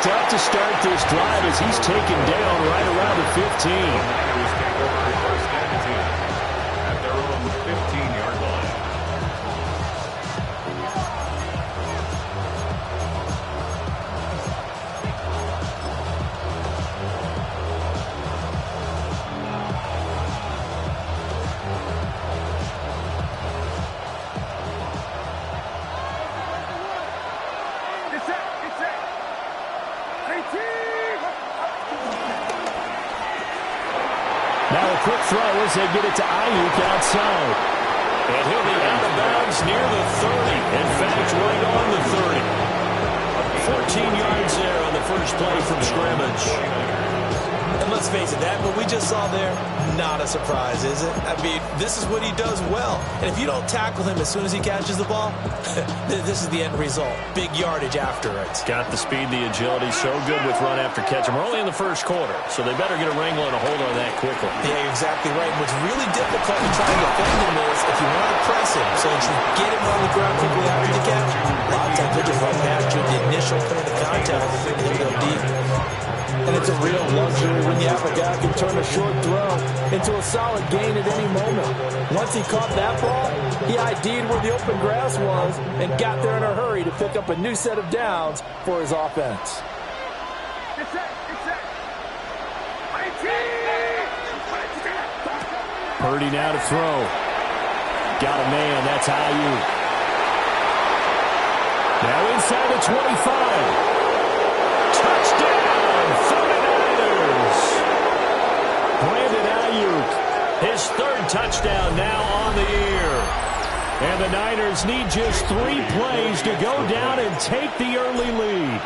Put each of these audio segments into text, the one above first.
picked up to start this drive as he's taken down right around the 15. Niners take over first and 10 at their own 15-yard line. Now a quick throw as they get it to Ayuk outside. And he'll be out of bounds near the 30. In fact, right on the 30. 14 yards there on the first play from scrimmage. And let's face it, that what we just saw there, not a surprise, is it? I mean, this is what he does well. And if you don't tackle him as soon as he catches the ball, this is the end result. Big yardage after it. Got the speed, the agility, so good with run after catch. And we're only in the first quarter, so they better get a wrangle and a hold on that quickly. Yeah, you're exactly right. What's really difficult in trying to defend him is if you want to press him so that you get him on the ground quickly after the catch, a lot of times they'll just run past you at the initial point of contact and then go deep. And it's a real luxury when you have a guy who can turn a short throw into a solid gain at any moment. Once he caught that ball, he ID'd where the open grass was and got there in a hurry to pick up a new set of downs for his offense. Purdy now to throw. Got a man, that's Ayuk. Now inside the 25. Touchdown, 49ers. Brandon Ayuk, his third touchdown now on the year. And the Niners need just 3 plays to go down and take the early lead.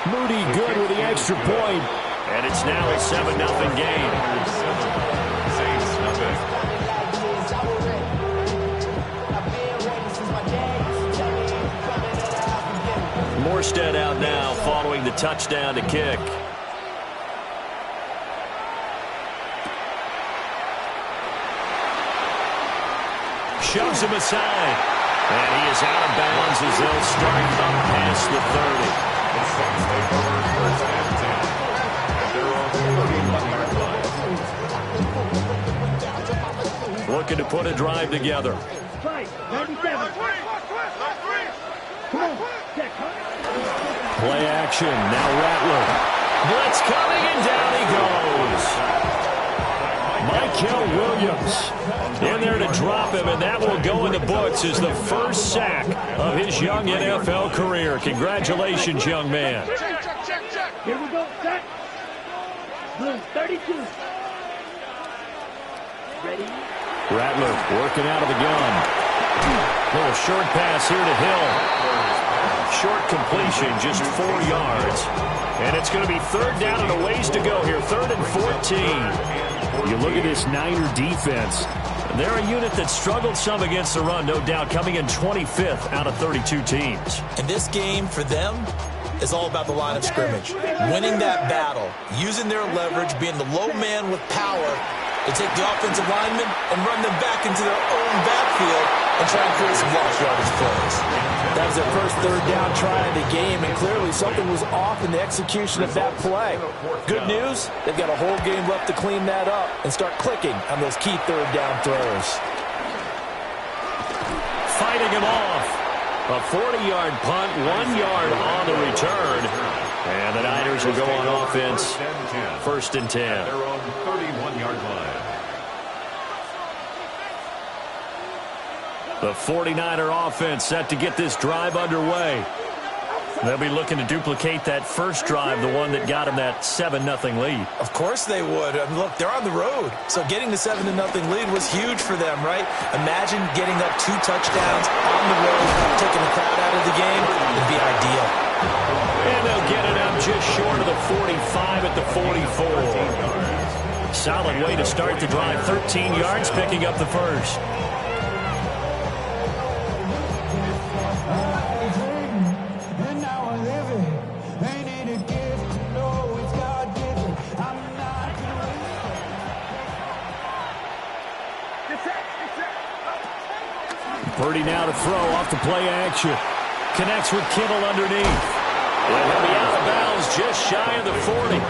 Moody good with the extra point. And it's now a 7-0 game. Morstead out now following the touchdown to kick. Shoves him aside. And he is out of bounds as they'll start up past the 30. Looking to put a drive together. Play action. Now Rattler. Blitz coming, and down he goes. Mykel Williams in there to drop him, and that will go in the books as the first sack of his young NFL career. Congratulations, young man. Here we go. Set. Blue 32. Ready? Rattler working out of the gun. Little short pass here to Hill. Short completion, just 4 yards. And it's going to be third down and a ways to go here. 3rd and 14. You look at this Niner defense. They're a unit that struggled some against the run, no doubt, coming in 25th out of 32 teams. And this game for them is all about the line of scrimmage. Winning that battle, using their leverage, being the low man with power to take the offensive linemen and run them back into their own backfield and try and create some lost yardage plays. That was their first 3rd down try of the game, and clearly something was off in the execution of that play. Good news, they've got a whole game left to clean that up and start clicking on those key 3rd down throws. Fighting him off. A 40-yard punt, 1 yard on the return. And the Niners will go on offense. 1st and 10. Their own 31-yard line. The 49er offense set to get this drive underway. They'll be looking to duplicate that first drive, the one that got them that 7-0 lead. Of course they would. I mean, look, they're on the road. So getting the 7-0 lead was huge for them, right? Imagine getting up 2 touchdowns on the road, taking the crowd out of the game. It'd be ideal. And they'll get it up just short of the 45 at the 44. Solid way to start the drive. 13 yards, picking up the first. Purdy now to throw off the play action. Connects with Kittle underneath. And he'll be out of bounds just shy of the 40.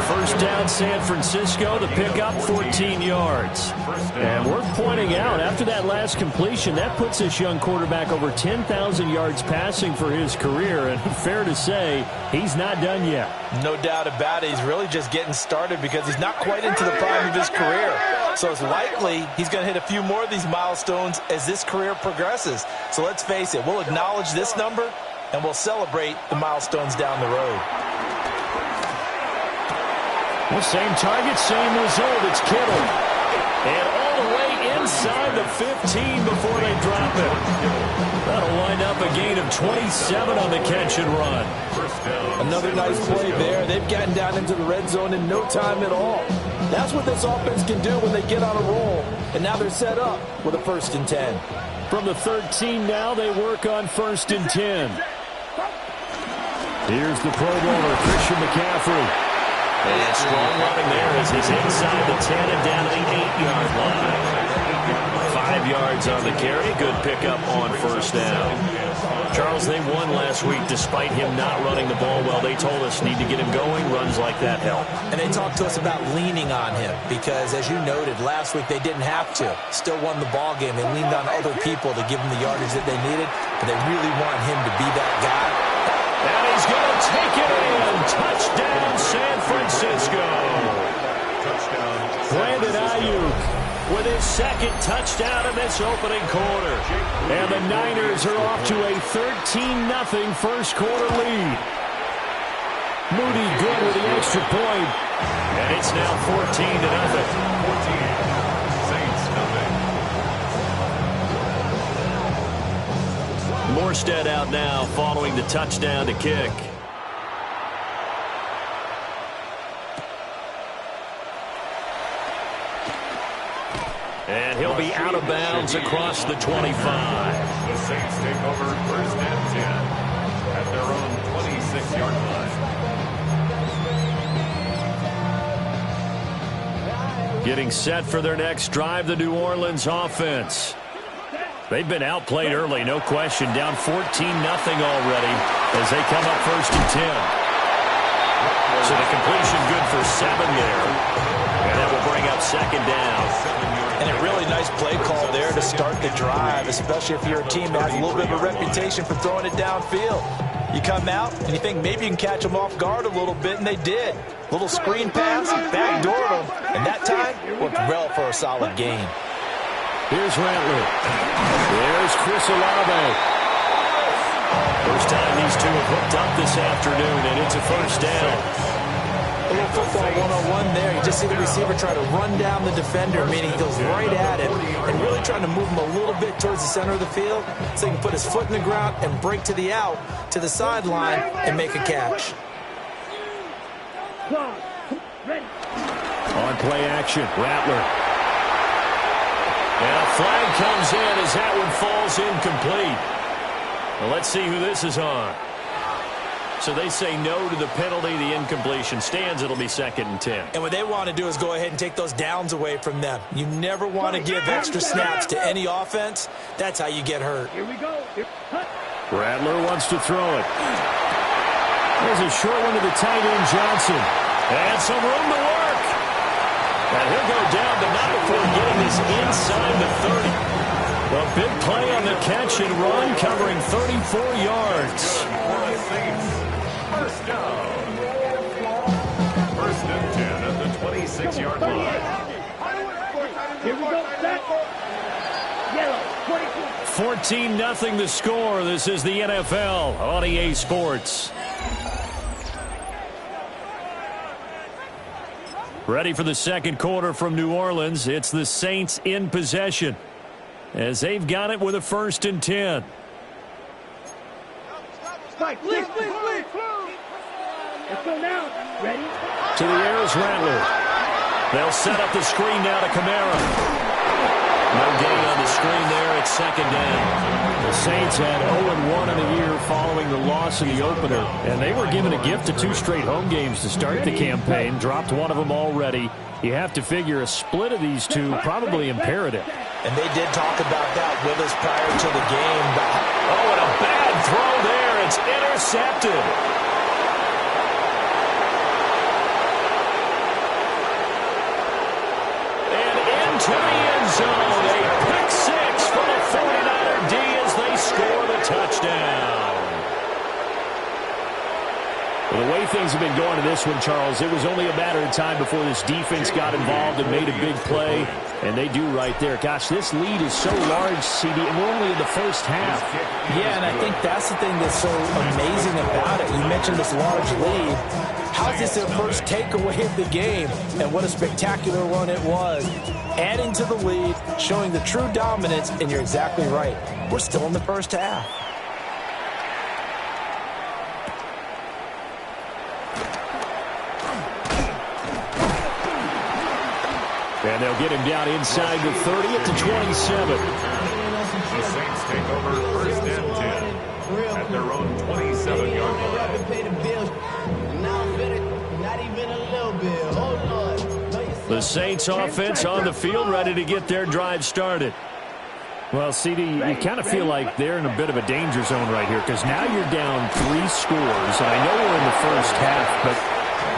First down, San Francisco. The pickup, 14 yards. And worth pointing out, after that last completion, that puts this young quarterback over 10,000 yards passing for his career. And fair to say, he's not done yet. No doubt about it. He's really just getting started because he's not quite into the prime of his career. So it's likely he's going to hit a few more of these milestones as this career progresses. So let's face it, we'll acknowledge this number and we'll celebrate the milestones down the road. Well, same target, same result. It's Kittle. And all the way inside the 15 before they drop it. That'll wind up a gain of 27 on the catch and run. Another nice play there. They've gotten down into the red zone in no time at all. That's what this offense can do when they get on a roll. And now they're set up with a 1st and 10. From the 13 now, they work on 1st and 10. Here's the Pro Bowler, Christian McCaffrey. And strong running there as he's inside the 10 and down to the 8-yard line. 5 yards on the carry. Good pickup on 1st down. Charles, they won last week despite him not running the ball well. They told us need to get him going. Runs like that help. And they talked to us about leaning on him because, as you noted, last week they didn't have to. Still won the ball game. They leaned on other people to give them the yardage that they needed, but they really want him to be that guy. And he's going to take it in. Touchdown, San Francisco. Brandon Ayuk with his 2nd touchdown in this opening quarter. And the Niners are off to a 13-0 first quarter lead. Moody good with the extra point. And it's now 14-0. 14. Saints nothing. Morstead out now following the touchdown to kick. And he'll be out of bounds across the 25. The Saints take over 1st and 10 at their own 26-yard line. Getting set for their next drive, the New Orleans offense. They've been outplayed early, no question. Down 14-0 already as they come up 1st and 10. So the completion good for 7 there. And that will bring up 2nd down. And a really nice play call there to start the drive, especially if you're a team that has a little bit of a reputation for throwing it downfield. You come out and you think maybe you can catch them off guard a little bit, and they did. Little screen pass, backdoored them, and that time worked well for a solid gain. Here's Rattler. There's Chris Olave. First time these two have hooked up this afternoon, and it's a 1st down. A little football 101 there. You just see the receiver try to run down the defender, meaning he goes right at him and really trying to move him a little bit towards the center of the field so he can put his foot in the ground and break to the out, to the sideline, and make a catch. On play action, Rattler. And a flag comes in as that one falls incomplete. Well, let's see who this is on. So they say no to the penalty. The incompletion stands. It'll be 2nd and 10. And what they want to do is go ahead and take those downs away from them. You never want to give extra snaps to any offense. That's how you get hurt. Here we go. Rattler wants to throw it. There's a short one to the tight end, Johnson. And some room to work. And he'll go down, but not before getting this inside the 30. A big play on the catch and run, covering 34 yards. 1st down. 1st and 10 at the 26-yard line. Here we go. Set. Yellow. 24. 14-0 the score. This is the NFL on EA Sports. Ready for the 2nd quarter from New Orleans. It's the Saints in possession as they've got it with a 1st and 10. Spike, please. Let's go now. Ready? To the air is Rattler. They'll set up the screen now to Kamara. No gain on the screen there. It's 2nd down. The Saints had 0-1 in the year following the loss in the opener, and they were given a gift of 2 straight home games to start the campaign. Dropped one of them already. You have to figure a split of these two probably imperative. And they did talk about that with us prior to the game. Oh, and a bad throw there. It's intercepted. And into the end zone. A pick six for the 49er D as they score the touchdown. Well, the way things have been going in this one, Charles, it was only a matter of time before this defense got involved and made a big play, and they do right there. Gosh, this lead is so large, CD, and we're only in the first half. Yeah, and I think that's the thing that's so amazing about it. You mentioned this large lead. How's this their first takeaway of the game? And what a spectacular run it was. Adding to the lead, showing the true dominance, and you're exactly right. We're still in the first half. And they'll get him down inside the 30 at the 27. The Saints take over first and 10 at their own 27-yard line. The Saints offense on the field, ready to get their drive started. Well, CD, you kind of feel like they're in a bit of a danger zone right here because now you're down 3 scores. And I know we're in the first half, but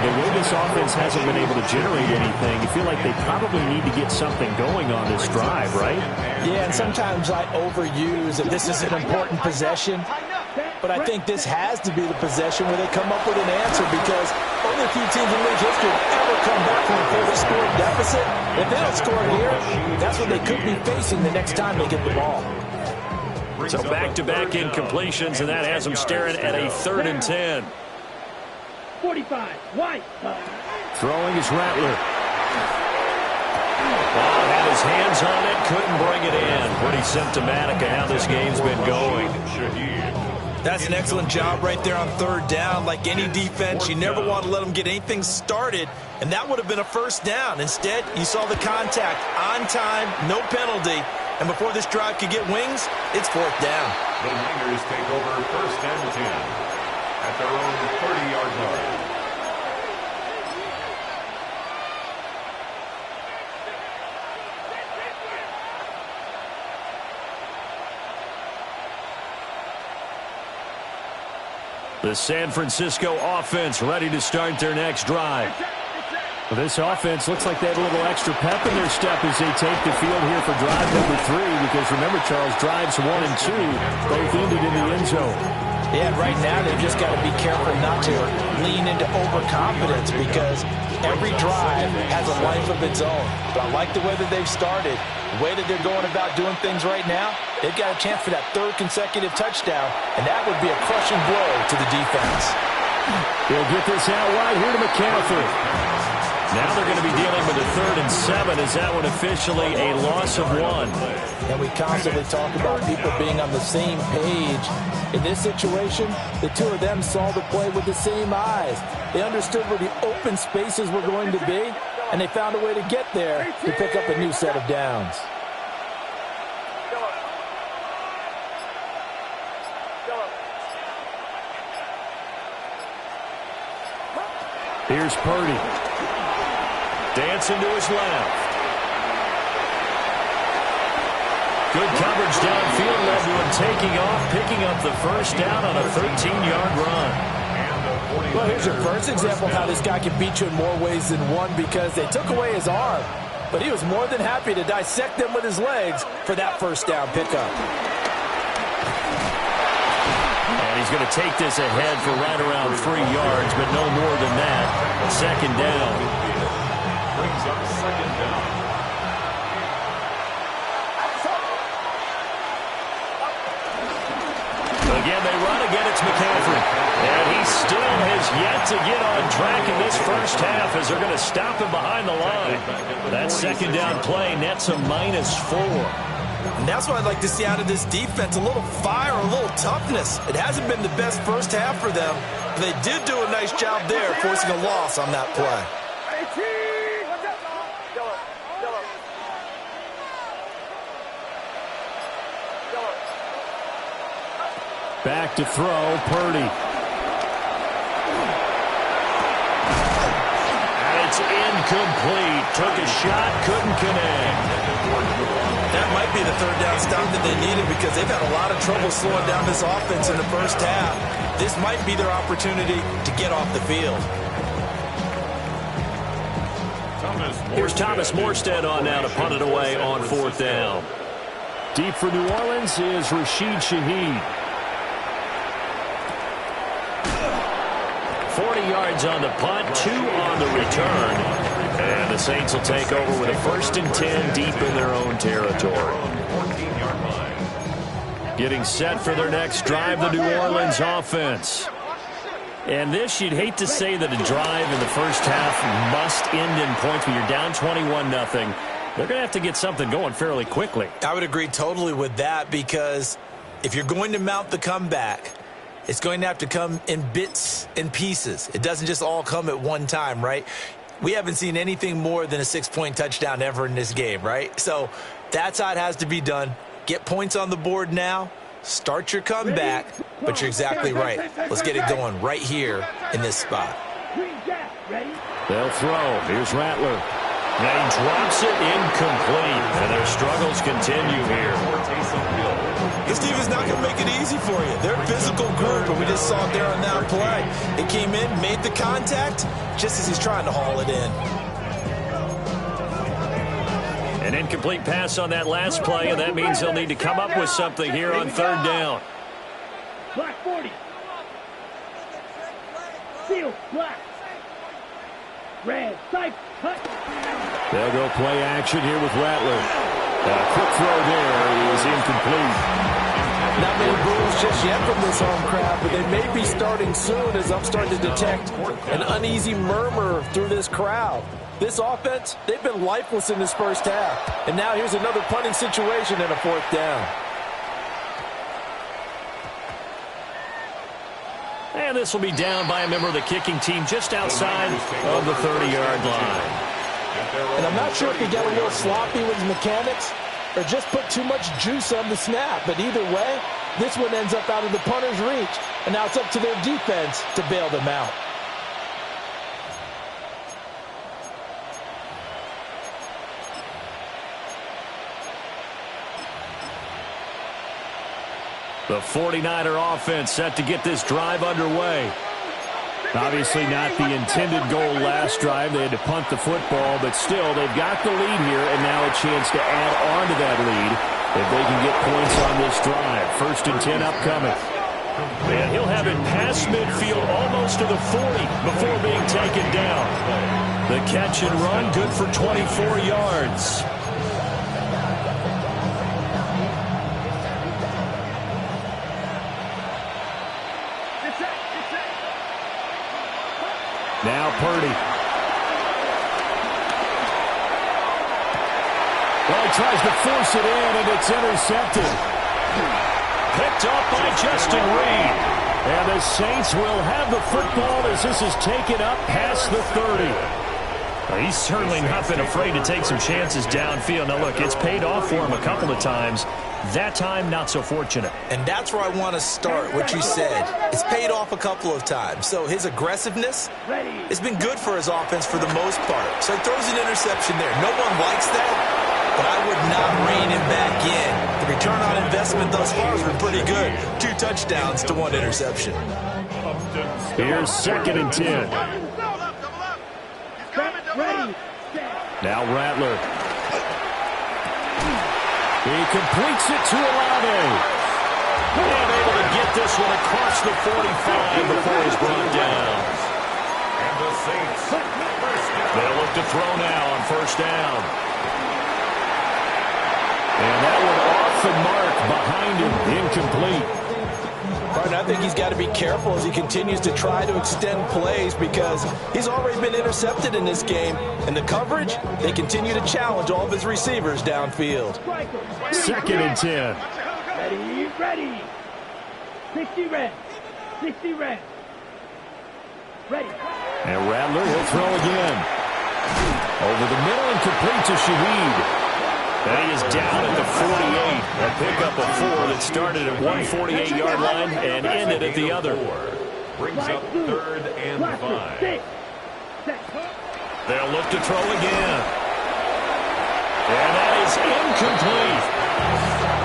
the way this offense hasn't been able to generate anything, you feel like they probably need to get something going on this drive, right? Yeah, and sometimes I overuse that this is an important possession, but I think this has to be the possession where they come up with an answer because only a few teams in league history have ever come back from a 4-score deficit. If they don't score here, that's what they could be facing the next time they get the ball. So back-to-back incompletions, and that has them staring at a 3rd and 10. 45, White. Throwing is Rattler. Oh, had his hands on it, couldn't bring it in. Pretty symptomatic of how this game's been going. That's an excellent job right there on 3rd down. Like any defense, you never want to let them get anything started, and that would have been a first down. Instead, you saw the contact on time, no penalty, and before this drive could get wings, it's 4th down. The Niners take over first and 10 at their own 30-yard line. The San Francisco offense ready to start their next drive. Well, this offense looks like they have a little extra pep in their step as they take the field here for drive number 3 because remember, Charles, drives 1 and 2 both ended in the end zone. Yeah, right now they've just got to be careful not to lean into overconfidence because every drive has a life of its own. But I like the way that they've started, the way that they're going about doing things right now. They've got a chance for that 3rd consecutive touchdown, and that would be a crushing blow to the defense. They'll get this out wide here to McCaffrey. Now they're going to be dealing with a 3rd and 7. Is that one officially a loss of 1? And we constantly talk about people being on the same page. In this situation, the two of them saw the play with the same eyes. They understood where the open spaces were going to be, and they found a way to get there to pick up a new set of downs. Here's Purdy. Dancing to his left. Good coverage downfield, led to him taking off, picking up the first down on a 13-yard run. Well, here's your first example of how this guy can beat you in more ways than one because they took away his arm, but he was more than happy to dissect them with his legs for that first down pickup. And he's going to take this ahead for right around 3 yards, but no more than that. 2nd down. Brings up 2nd down. Again, they run again. It's McCaffrey. And he still has yet to get on track in this first half as they're going to stop him behind the line. That 2nd down play nets a -4. And that's what I'd like to see out of this defense, a little fire, a little toughness. It hasn't been the best first half for them, but they did do a nice job there, forcing a loss on that play. Back to throw, Purdy. And it's incomplete. Took a shot, couldn't connect. That might be the third down stop that they needed because they've had a lot of trouble slowing down this offense in the first half. This might be their opportunity to get off the field. Here's Thomas Morstead on now to punt it away on 4th down. Deep for New Orleans is Rashid Shaheed. 40 yards on the punt, 2 on the return. And the Saints will take over with a 1st and 10 deep in their own territory. Getting set for their next drive, the New Orleans offense. And this, you'd hate to say that a drive in the first half must end in points when you're down 21-0. They're going to have to get something going fairly quickly. I would agree totally with that because if you're going to mount the comeback, it's going to have to come in bits and pieces. It doesn't just all come at one time, right? We haven't seen anything more than a 6-point touchdown ever in this game, right? So that's how it has to be done. Get points on the board now. Start your comeback, but you're exactly right. Let's get it going right here in this spot. They'll throw. Here's Rattler. Now he drops it incomplete, and their struggles continue here. This team is not going to make it easy for you. They're a physical group, and we just saw it there on that play. It came in, made the contact, just as he's trying to haul it in. An incomplete pass on that last play, and that means they'll need to come up with something here on 3rd down. Black 40. Seal, black. Red, sight, cut. They'll go play action here with Rattler. A quick throw there is incomplete. Not many bulls just yet from this home crowd, but they may be starting soon as I'm starting to detect an uneasy murmur through this crowd. This offense, they've been lifeless in this first half. And now here's another punting situation and a 4th down. And this will be down by a member of the kicking team just outside of the 30-yard line. And I'm not sure if he got a little sloppy with his mechanics or just put too much juice on the snap. But either way, this one ends up out of the punter's reach. And now it's up to their defense to bail them out. The 49er offense set to get this drive underway. Obviously not the intended goal last drive. They had to punt the football, but still, they've got the lead here, and now a chance to add on to that lead if they can get points on this drive. 1st and 10 upcoming. And he'll have it past midfield almost to the 40 before being taken down. The catch and run, good for 24 yards. Now Purdy. Well, he tries to force it in, and it's intercepted. Picked up by Justin Reed. And the Saints will have the football as this is taken up past the 30. He's certainly not been afraid to take some chances downfield. Now, look, it's paid off for him a couple of times. That time, not so fortunate. And that's where I want to start, what you said. It's paid off a couple of times. So his aggressiveness has been good for his offense for the most part. So he throws an interception there. No one likes that, but I would not rein him back in. The return on investment thus far has been pretty good. 2 touchdowns to 1 interception. Here's 2nd and 10. Now Rattler. He completes it to Olave. And able to get this one across the 45 before he's brought down. And the Saints. They'll look to throw now on 1st down. And that one off the mark behind him, incomplete. Martin, I think he's got to be careful as he continues to try to extend plays because he's already been intercepted in this game. And the coverage, they continue to challenge all of his receivers downfield. 2nd and 10. Ready. 60 red. 60 red. Ready. And Rattler will throw again. Over the middle and complete to Shaheed. And he is down at the 48. A pickup of 4 that started at one 48-yard line and ended at the other. Brings up 3rd and 5. They'll look to throw again. And that is incomplete.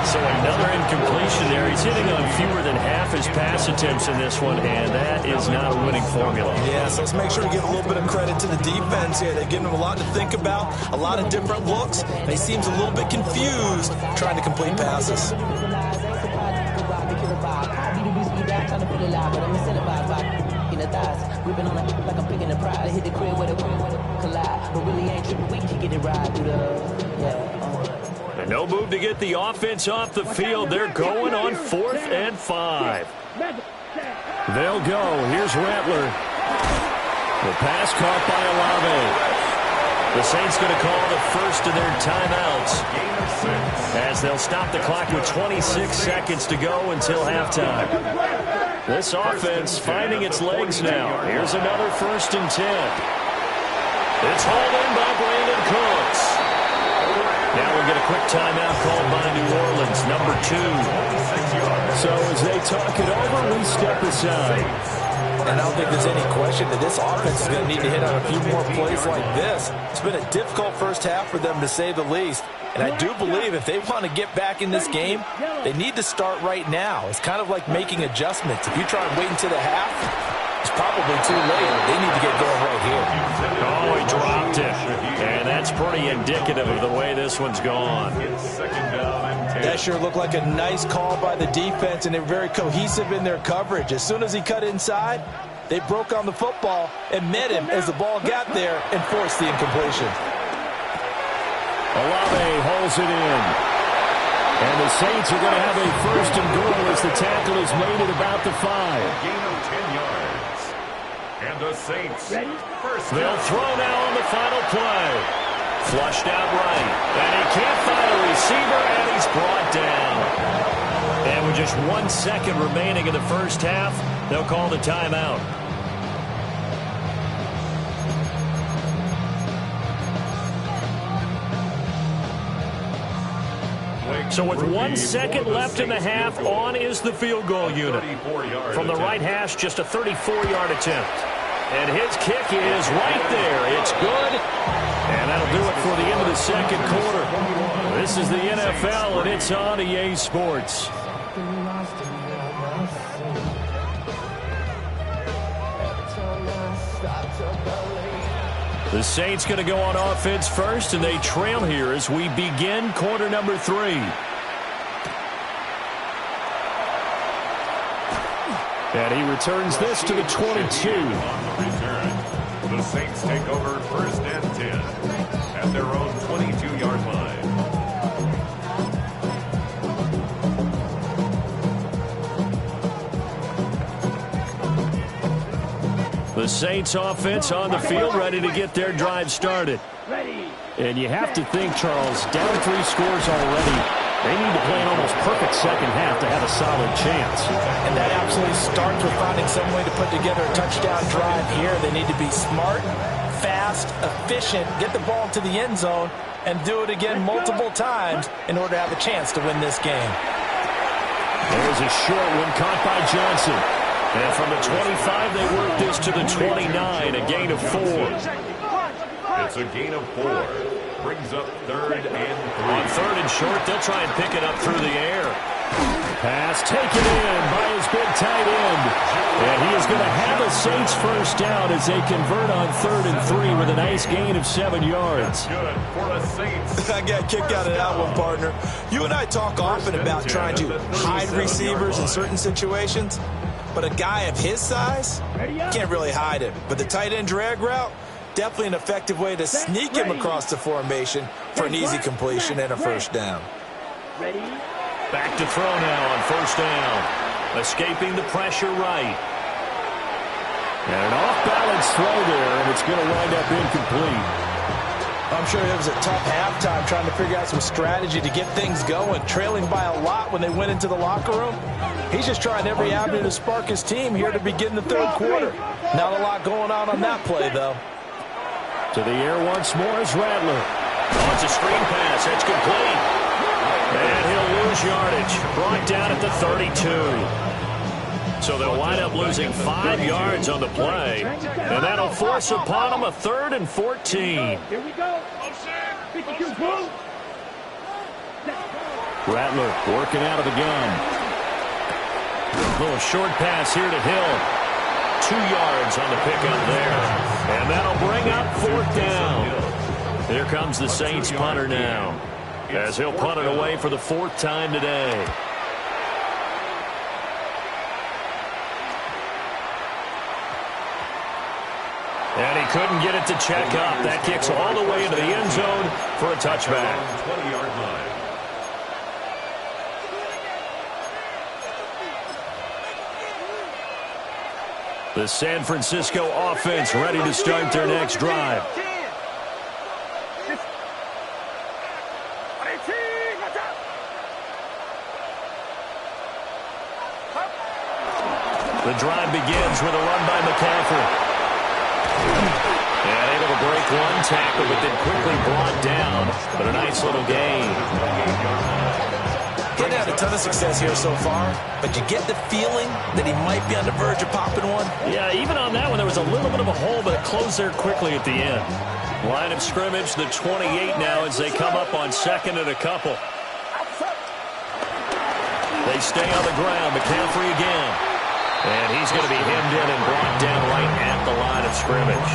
So another incompletion there. He's hitting on fewer than half his pass attempts in this one, and that is not a winning formula. Yeah, so let's make sure to give a little bit of credit to the defense here. They've given him a lot to think about, a lot of different looks, and he seems a little bit confused trying to complete passes. And no move to get the offense off the field. They're going on 4th and 5. They'll go. Here's Rattler. The pass caught by Olave. The Saints going to call the first of their timeouts as they'll stop the clock with 26 seconds to go until halftime. This offense finding its legs now. Here's another 1st and 10. It's hauled in by Brandon Cooks. Now we'll get a quick timeout called by New Orleans, number 2. So as they talk it over, we step aside. And I don't think there's any question that this offense is going to need to hit on a few more plays like this. It's been a difficult first half for them, to say the least. And I do believe if they want to get back in this game, they need to start right now. It's kind of like making adjustments. If you try and wait until the half, it's probably too late. They need to get going right here. Oh, he dropped it. And that's pretty indicative of the way this one's gone. That sure looked like a nice call by the defense, and they're very cohesive in their coverage. As soon as he cut inside, they broke on the football and met him as the ball got there and forced the incompletion. Olave holds it in. And the Saints are going to have a 1st and goal as the tackle is made at about the 5. Gain of 10 yards. And the Saints. They'll throw now on the final play. Flushed out right. And he can't find a receiver, and he's brought down. And with just 1 second remaining in the first half, they'll call the timeout. So with 1 second left in the half, on is the field goal unit. From the right hash, just a 34-yard attempt. And his kick is right there. It's good. And that'll do it for the end of the second quarter. This is the NFL, and it's on EA Sports. The Saints going to go on offense first, and they trail here as we begin quarter number 3. And he returns this to the 22. The Saints take over 1st and 10 at their own 22-yard line. The Saints offense on the field, ready to get their drive started. And you have to think, Charles, down 3 scores already. They need to play an almost perfect second half to have a solid chance. And that absolutely starts with finding some way to put together a touchdown drive here. They need to be smart, fast, efficient, get the ball to the end zone, and do it again multiple times in order to have a chance to win this game. There's a short one caught by Johnson. And from the 25, they work this to the 29, a gain of 4. It's a gain of 4. Brings up 3rd and 3. On 3rd and short, they'll try and pick it up through the air. Pass taken in by his big tight end. And he is going to have a Saints first down as they convert on 3rd and 3 with a nice gain of 7 yards. Good for the Saints. I got a kick out of that one, partner. You and I talk often about trying to hide receivers in certain situations. But a guy of his size, can't really hide him. But the tight end drag route, definitely an effective way to sneak him across the formation for an easy completion and a first down. Back to throw now on 1st down. Escaping the pressure right. And an off-balance throw there, and it's going to wind up incomplete. I'm sure it was a tough halftime trying to figure out some strategy to get things going, trailing by a lot when they went into the locker room. He's just trying every avenue to spark his team here to begin the 3rd quarter. Not a lot going on that play, though. To the air once more is Rattler. Oh, it's a screen pass. It's complete. And he'll lose yardage. Brought down at the 32. So they'll wind up losing 5 yards on the play. And that'll force upon them a 3rd and 14. Here we go. 52 blue. Rattler working out of the gun. Little short pass here to Hill. 2 yards on the pickup there. And that'll bring up 4th down. Here comes the Saints punter now, as he'll punt it away for the 4th time today. And he couldn't get it to check up. That kicks all the way into the end zone for a touchback. 20-yard line. The San Francisco offense ready to start their next drive. The drive begins with a run by McCaffrey. And able to break one tackle, but then quickly brought down. But a nice little gain. He hadn't had a ton of success here so far, but you get the feeling that he might be on the verge of popping one. Yeah, even on that one, there was a little bit of a hole, but it closed there quickly at the end. Line of scrimmage, the 28 now as they come up on 2nd and a couple. They stay on the ground. McCaffrey again. And he's going to be hemmed in and brought down right at the line of scrimmage.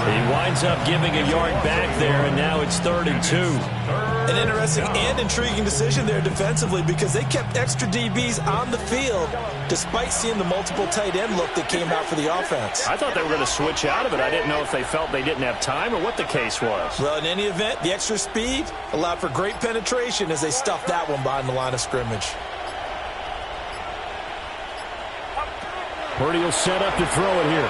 He winds up giving a yard back there, and now it's 3rd and 2. An interesting and intriguing decision there defensively, because they kept extra DBs on the field despite seeing the multiple tight end look that came out for the offense. I thought they were going to switch out of it. I didn't know if they felt they didn't have time or what the case was. Well, in any event, the extra speed allowed for great penetration as they stuffed that one behind the line of scrimmage. Purdy will set up to throw it here.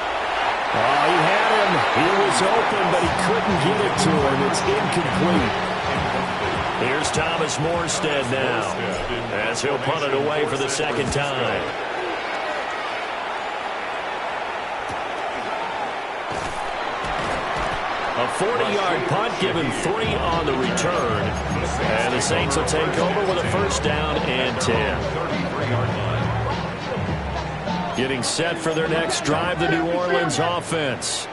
Oh, he had him. He was open, but he couldn't get it to him. It's incomplete. Here's Thomas Morstead now, as he'll punt it away for the 2nd time. A 40-yard punt, given 3 on the return. And the Saints will take over with a 1st down and 10. Getting set for their next drive, the New Orleans offense.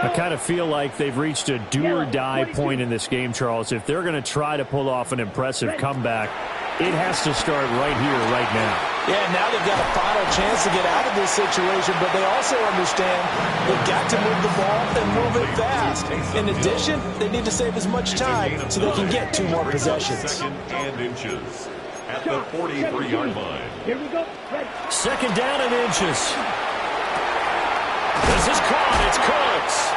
I kind of feel like they've reached a do-or-die point in this game, Charles. If they're going to try to pull off an impressive comeback, it has to start right here, right now. Yeah, now they've got a final chance to get out of this situation, but they also understand they've got to move the ball and move it fast. In addition, they need to save as much time so they can get 2 more possessions. 2nd and inches at the 43-yard line. Here we go. Ready. 2nd down and inches. This is caught. It's Cooks.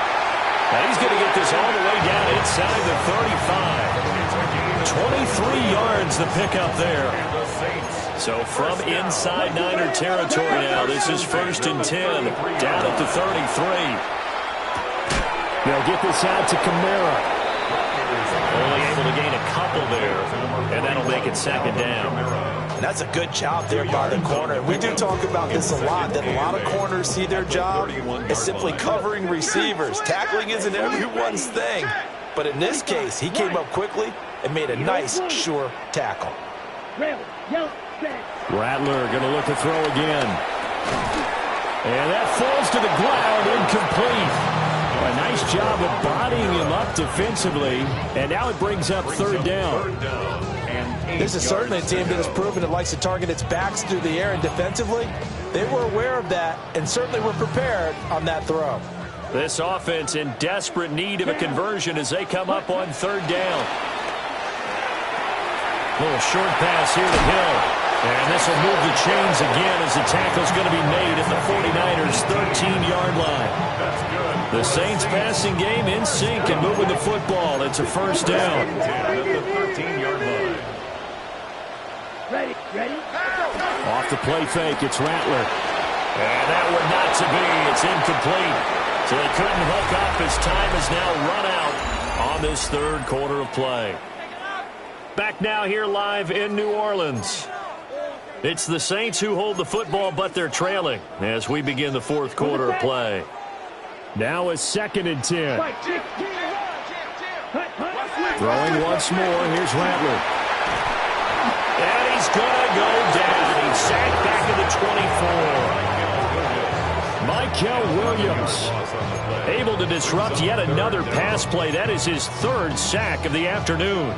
And he's going to get this all the way down inside the 35. 23 yards the pickup there. So from inside Niner territory now, this is 1st and 10, down at the 33. They'll get this out to Kamara. Only able to gain a couple there, and that'll make it 2nd down. And that's a good job there by the corner. We do talk about this a lot, that a lot of corners see their job as simply covering receivers. Tackling isn't everyone's thing. But in this case, he came up quickly and made a nice, sure tackle. Rattler going to look to throw again. And that falls to the ground, incomplete. A nice job of bodying him up defensively, and now it brings up 3rd down. This is certainly a team that has proven it likes to target its backs through the air, and defensively, they were aware of that and certainly were prepared on that throw. This offense in desperate need of a conversion as they come up on 3rd down. Little short pass here to Hill. And this will move the chains again as the tackle's going to be made at the 49ers' 13-yard line. The Saints passing game in sync and moving the football. It's a 1st down. At the 13-yard line. Ready? Off the play fake, it's Rattler. And that one not to be. It's incomplete. So they couldn't hook up as time is now run out on this 3rd quarter of play. Back now here live in New Orleans. It's the Saints who hold the football, but they're trailing as we begin the 4th quarter of play. Now it's 2nd and 10. Throwing once more. Here's Rattler. And he's going to go down. He's sacked back at the 24. Mykel Williams able to disrupt yet another pass play. That is his 3rd sack of the afternoon.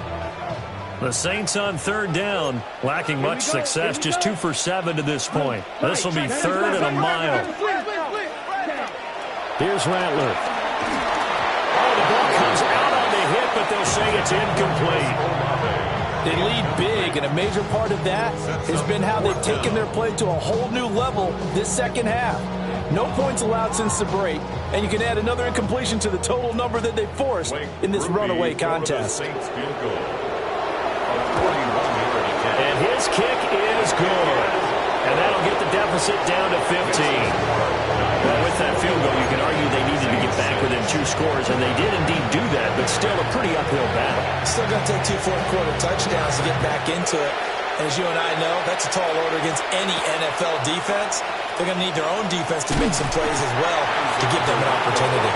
The Saints on third down, lacking much success, just 2 for 7 to this point. This will be third and a mile. Here's Rattler. Oh, the ball comes out on the hit, but they'll say it's incomplete. They lead big, and a major part of that has been how they've taken their play to a whole new level this second half. No points allowed since the break, and you can add another incompletion to the total number that they forced in this runaway contest. And his kick is good. And that'll get the deficit down to 15. Well, with that field goal, you can argue they needed to get back within 2 scores, and they did indeed do that, but still a pretty uphill battle. Still going to take 2 fourth-quarter touchdowns to get back into it. And as you and I know, that's a tall order against any NFL defense. They're going to need their own defense to make some plays as well to give them an opportunity.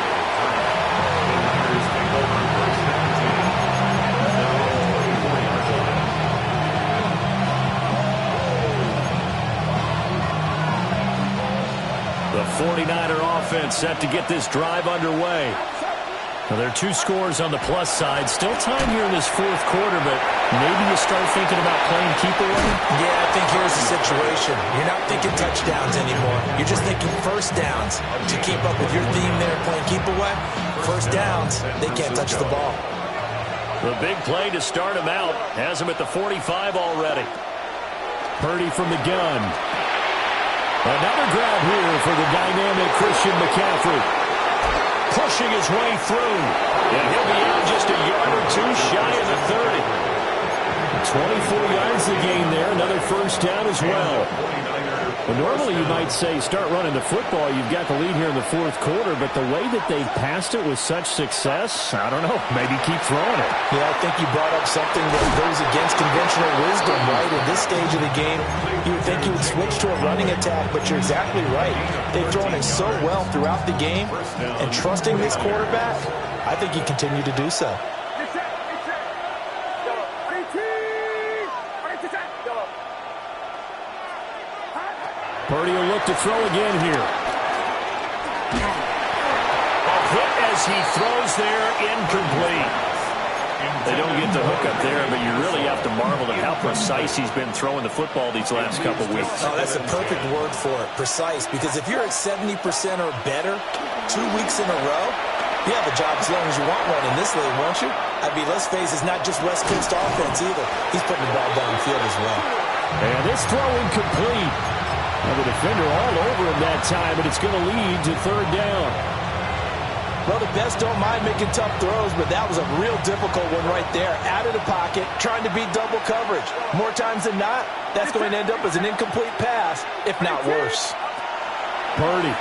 The 49er offense set to get this drive underway. Well, there are 2 scores on the plus side. Still time here in this fourth quarter, but maybe you start thinking about playing keep away? Yeah, I think here's the situation. You're not thinking touchdowns anymore. You're just thinking first downs. To keep up with your theme there, playing keep away, first downs, they can't touch the ball. The big play to start him out has him at the 45 already. Purdy from the gun. Another grab here for the dynamic Christian McCaffrey. Pushing his way through. And he'll be out just a yard or 2 shy of the 30. 24 yards to gain there. Another first down as well. Well, normally you might say start running the football. You've got the lead here in the fourth quarter, but the way that they've passed it with such success, I don't know, maybe keep throwing it. Yeah, I think you brought up something that goes against conventional wisdom, right? At this stage of the game, you would think you would switch to a running attack, but you're exactly right. They've thrown it so well throughout the game, and trusting this quarterback, I think you continue to do so. Purdy will look to throw again here. A hit as he throws there, incomplete. They don't get the hook up there, but you really have to marvel at how precise he's been throwing the football these last couple weeks. Oh, that's a perfect word for it, precise, because if you're at 70% or better 2 weeks in a row, you have a job as long as you want one in this league, won't you? I mean, let's face it, it's not just West Coast offense either. He's putting the ball downfield as well. And this throw incomplete. And the defender all over him that time, but it's going to lead to third down. Well, the best don't mind making tough throws, but that was a real difficult one right there. Out of the pocket, trying to beat double coverage. More times than not, that's going to end up as an incomplete pass, if not worse. Purdy.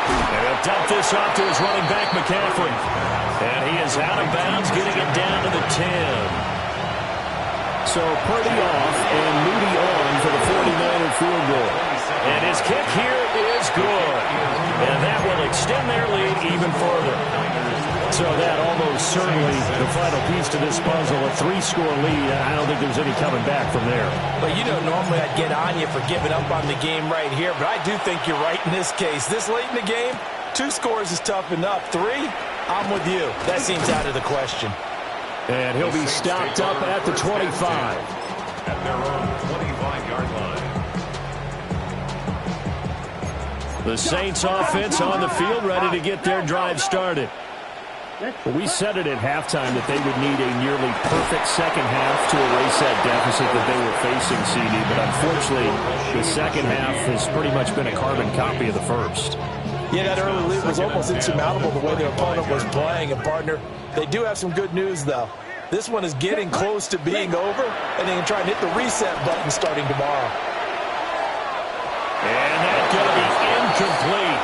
And he'll dump this off to his running back, McCaffrey. And he is out of bounds, getting it down to the 10. So Purdy off and Moody on for the 49er field goal. And his kick here is good. And that will extend their lead even further. So that almost certainly the final piece to this puzzle, a 3-score lead. I don't think there's any coming back from there. But you know, normally I'd get on you for giving up on the game right here, but I do think you're right in this case. This late in the game, 2 scores is tough enough. 3, I'm with you. That seems out of the question. And he'll be stopped up at the 25. At their own 25-yard line. The Saints offense on the field, ready to get their drive started. Well, we said it at halftime that they would need a nearly perfect second half to erase that deficit that they were facing, CD. But unfortunately, the second half has pretty much been a carbon copy of the first. Yeah, that early lead was almost insurmountable the way their opponent was playing. And, partner, they do have some good news, though. This one is getting close to being over, and they can try and hit the reset button starting tomorrow. And that's going to be incomplete.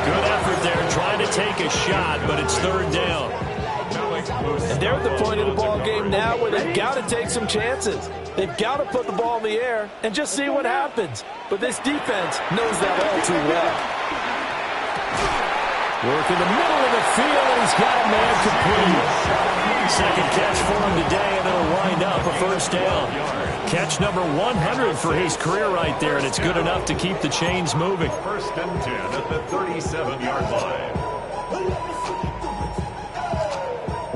Good effort there, trying to take a shot, but it's third down. And they're at the point of the ball game now where they've got to take some chances. They've got to put the ball in the air and just see what happens. But this defense knows that all too well. Work in the middle of the field, and he's got a man complete. Second catch for him today, and it'll wind up a first down. Catch number 100 for his career right there, and it's good enough to keep the chains moving. First and 10 at the 37-yard line.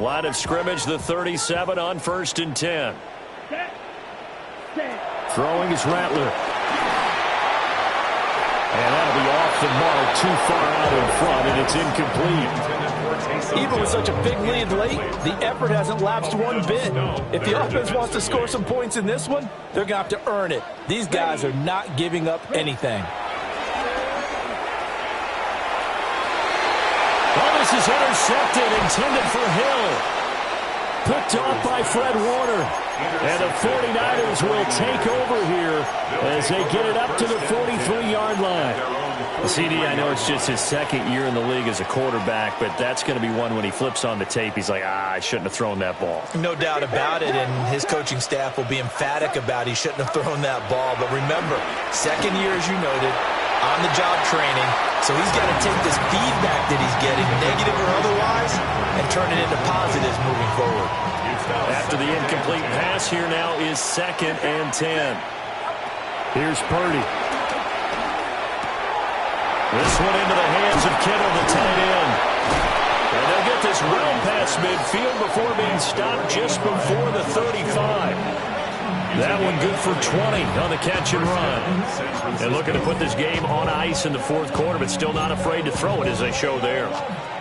Line of scrimmage, the 37 on 1st and 10. Throwing is Rattler. And that'll be off the mark, too far out in front, and it's incomplete. Even with such a big lead late, the effort hasn't lapsed one bit. If the offense wants to score some points in this one, they're going to have to earn it. These guys are not giving up anything. Well, this is intercepted, intended for Hill. Picked off by Fred Warner. And the 49ers will take over here as they get it up to the 43-yard line. CD, I know it's just his second year in the league as a quarterback, but that's going to be one when he flips on the tape, he's like, I shouldn't have thrown that ball. No doubt about it, and his coaching staff will be emphatic about he shouldn't have thrown that ball. But remember, second year, as you noted, on-the-job training, so he's got to take this feedback that he's getting, negative or otherwise, and turn it into positives moving forward. After the incomplete pass, here now is 2nd and 10. Here's Purdy. This one into the hands of Kittle, the tight end. And they'll get this well past midfield before being stopped just before the 35. That one good for 20 on the catch and run. And looking to put this game on ice in the 4th quarter, but still not afraid to throw it as they show there.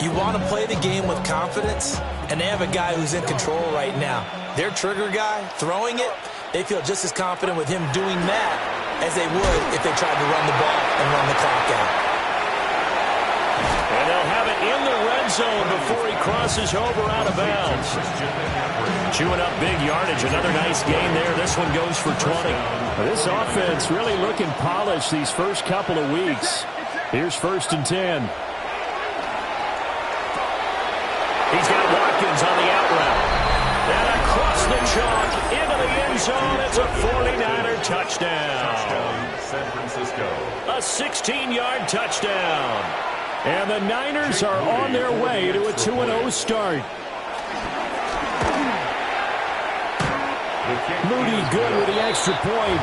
You want to play the game with confidence, and they have a guy who's in control right now. Their trigger guy, throwing it, they feel just as confident with him doing that as they would if they tried to run the ball and run the clock out. And they'll have it in the red zone before he crosses over out of bounds. Chewing up big yardage. Another nice gain there. This one goes for 20. This offense really looking polished these first couple of weeks. Here's 1st and 10. He's got Watkins on the out route. And across the chalk into the end zone. It's a 49er touchdown. San Francisco. A 16-yard touchdown. And the Niners are on their way to a 2-0 start. Moody good with the extra point.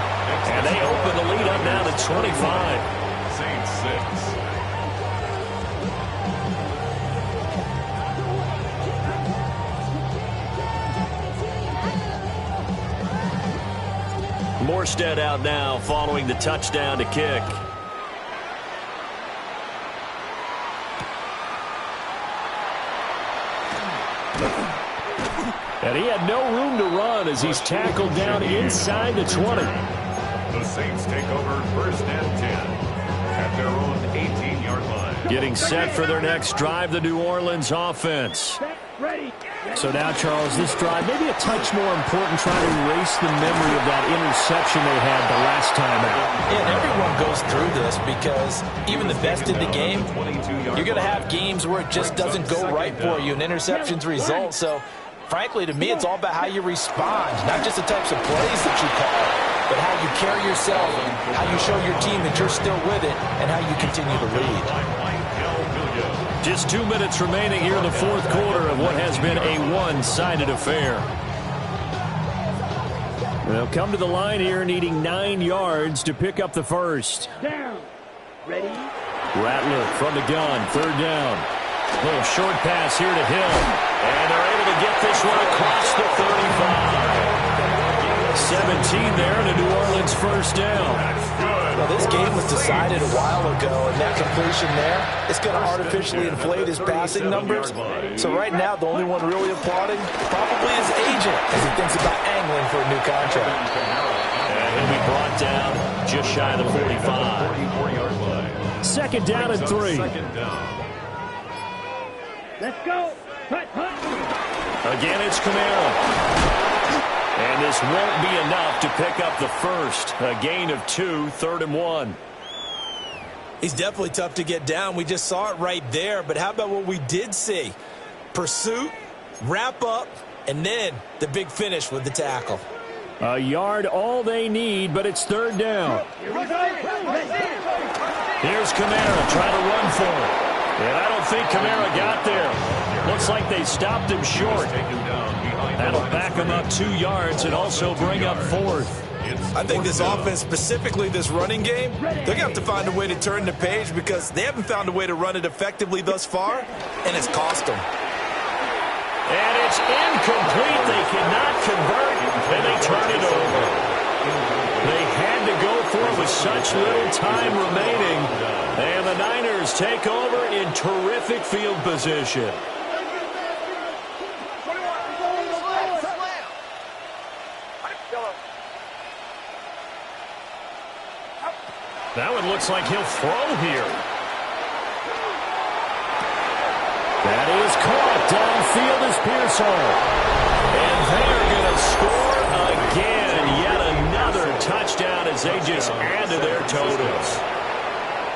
And they open the lead up now to 25. Saints 6. Morstead out now following the touchdown to kick. And he had no room to run as he's tackled down inside the 20. The Saints take over 1st and 10 at their own 18-yard line. Getting set for their next drive, the New Orleans offense. Ready. So now, Charles, this drive maybe a touch more important, trying to erase the memory of that interception they had the last time out. Yeah, and everyone goes through this because even the best in the game, you're going to have games where it just doesn't go right for you, and interceptions result. So, frankly, to me, it's all about how you respond, not just the types of plays that you call, but how you carry yourself, how you show your team that you're still with it, and how you continue to lead. Just 2 minutes remaining here in the 4th quarter of what has been a one-sided affair. They'll come to the line here needing 9 yards to pick up the first. Down. Ready. Rattler from the gun, 3rd down. Little short pass here to Hill. And they're able to get this one across the 35. 17 there, and a New Orleans 1st down. Well, this game was decided a while ago, and that completion there, it's going to artificially inflate his passing numbers. So right now, the only one really applauding probably his agent as he thinks about angling for a new contract. And he'll be brought down just shy of the 45. 44-yard line. 2nd down and 3. Second down. Let's go. Hut, hut. Again, it's Kamara. And this won't be enough to pick up the first. A gain of 2, 3rd and 1. He's definitely tough to get down. We just saw it right there. But how about what we did see? Pursuit, wrap up, and then the big finish with the tackle. A yard all they need, but it's 3rd down. Here's Kamara trying to run for it. And I don't think Kamara got there. Looks like they stopped him short. That'll back him up 2 yards and also bring up 4th. I think this offense, specifically this running game, they're going to have to find a way to turn the page because they haven't found a way to run it effectively thus far, and it's cost them. And It's incomplete. They cannot convert, and they turn it over. They had to go for it with such little time remaining. And the Niners take over in terrific field position. That one looks like he'll throw here. That is caught downfield as Pearsall. And they're going to score again. Yet another touchdown as they just add to their totals.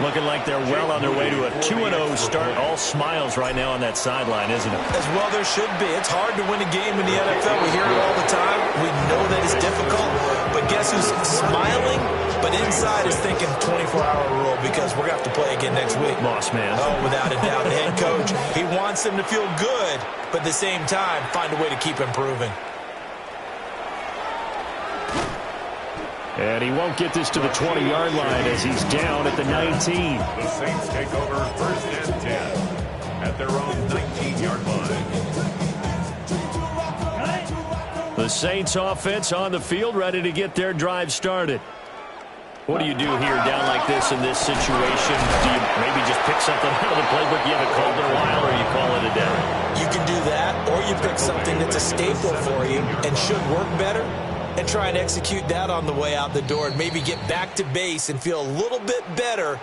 Looking like they're well on their way to a 2-0 start. All smiles right now on that sideline, isn't it? As well there should be. It's hard to win a game in the NFL. We hear it all the time. We know that it's difficult. But guess who's smiling? But inside is thinking 24-hour rule because we're going to have to play again next week. Boss man. Oh, without a doubt. The head coach, he wants them to feel good, but at the same time, find a way to keep improving. And he won't get this to the 20-yard line as he's down at the 19. The Saints take over 1st and 10 at their own 19-yard line. The Saints offense on the field, ready to get their drive started. What do you do here down like this in this situation? Do you maybe just pick something out of the playbook you haven't called in a while, or you call it a day? You can do that, or you pick something that's a staple for you and should work better and try and execute that on the way out the door and maybe get back to base and feel a little bit better